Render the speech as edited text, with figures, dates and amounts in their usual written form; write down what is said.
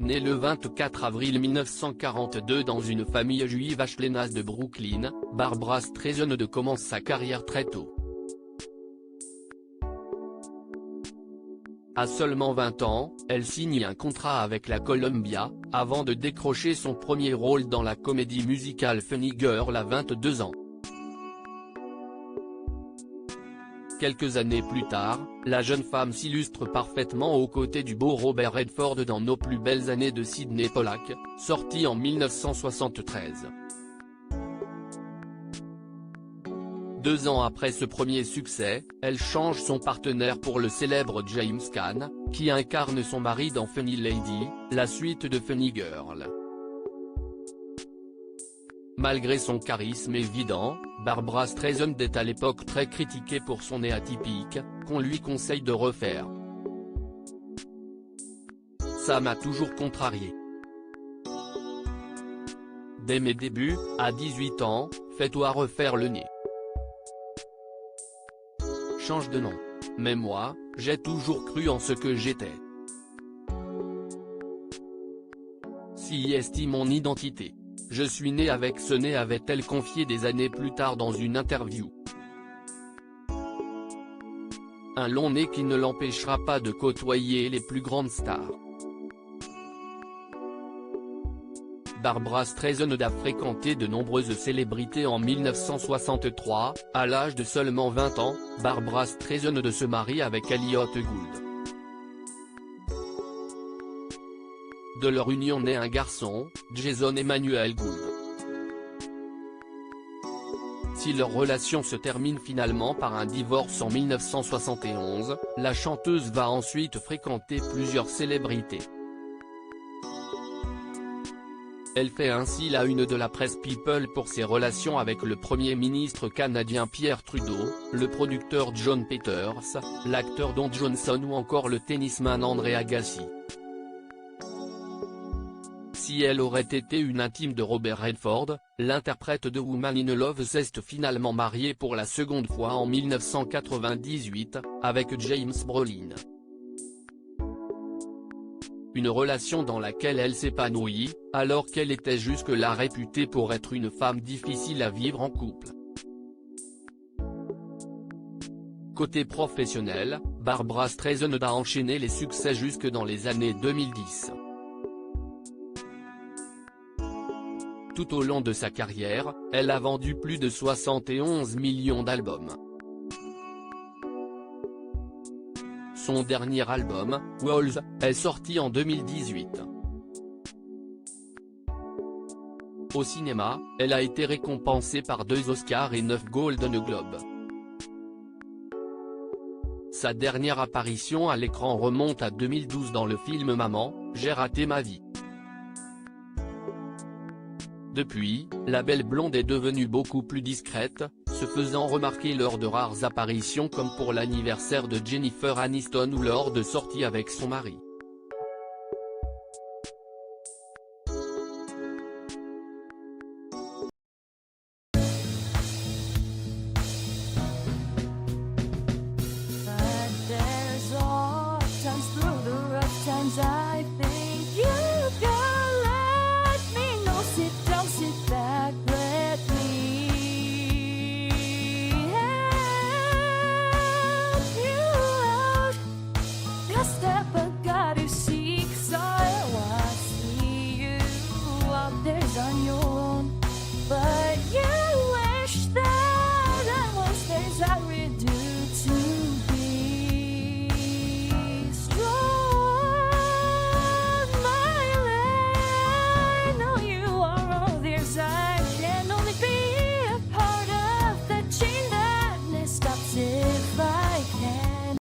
née le 24 avril 1942 dans une famille juive ashkénaze de Brooklyn, Barbra Streisand commence sa carrière très tôt. À seulement 20 ans, elle signe un contrat avec la Columbia, avant de décrocher son premier rôle dans la comédie musicale Funny Girl à 22 ans. Quelques années plus tard, la jeune femme s'illustre parfaitement aux côtés du beau Robert Redford dans Nos plus belles années de Sydney Pollack, sorti en 1973. 2 ans après ce premier succès, elle change son partenaire pour le célèbre James Caan, qui incarne son mari dans Funny Lady, la suite de Funny Girl. Malgré son charisme évident, Barbra Streisand est à l'époque très critiquée pour son nez atypique, qu'on lui conseille de refaire. Ça m'a toujours contrarié. Dès mes débuts, à 18 ans, fais-toi refaire le nez. Change de nom. Mais moi, j'ai toujours cru en ce que j'étais. Si est mon identité. Je suis née avec ce nez, avait-elle confié des années plus tard dans une interview. Un long nez qui ne l'empêchera pas de côtoyer les plus grandes stars. Barbra Streisand a fréquenté de nombreuses célébrités en 1963, à l'âge de seulement 20 ans, Barbra Streisand se marie avec Elliott Gould. De leur union naît un garçon, Jason Emmanuel Gould. Si leur relation se termine finalement par un divorce en 1971, la chanteuse va ensuite fréquenter plusieurs célébrités. Elle fait ainsi la une de la presse People pour ses relations avec le Premier ministre canadien Pierre Trudeau, le producteur John Peters, l'acteur Don Johnson ou encore le tennisman André Agassi. Si elle aurait été une intime de Robert Redford, l'interprète de Woman in Love s'est finalement mariée pour la seconde fois en 1998, avec James Brolin. Une relation dans laquelle elle s'épanouit, alors qu'elle était jusque-là réputée pour être une femme difficile à vivre en couple. Côté professionnel, Barbra Streisand a enchaîné les succès jusque dans les années 2010. Tout au long de sa carrière, elle a vendu plus de 71 millions d'albums. Son dernier album, Walls, est sorti en 2018. Au cinéma, elle a été récompensée par 2 Oscars et 9 Golden Globes. Sa dernière apparition à l'écran remonte à 2012 dans le film Maman, j'ai raté ma vie. Depuis, la belle blonde est devenue beaucoup plus discrète, se faisant remarquer lors de rares apparitions comme pour l'anniversaire de Jennifer Aniston ou lors de sorties avec son mari.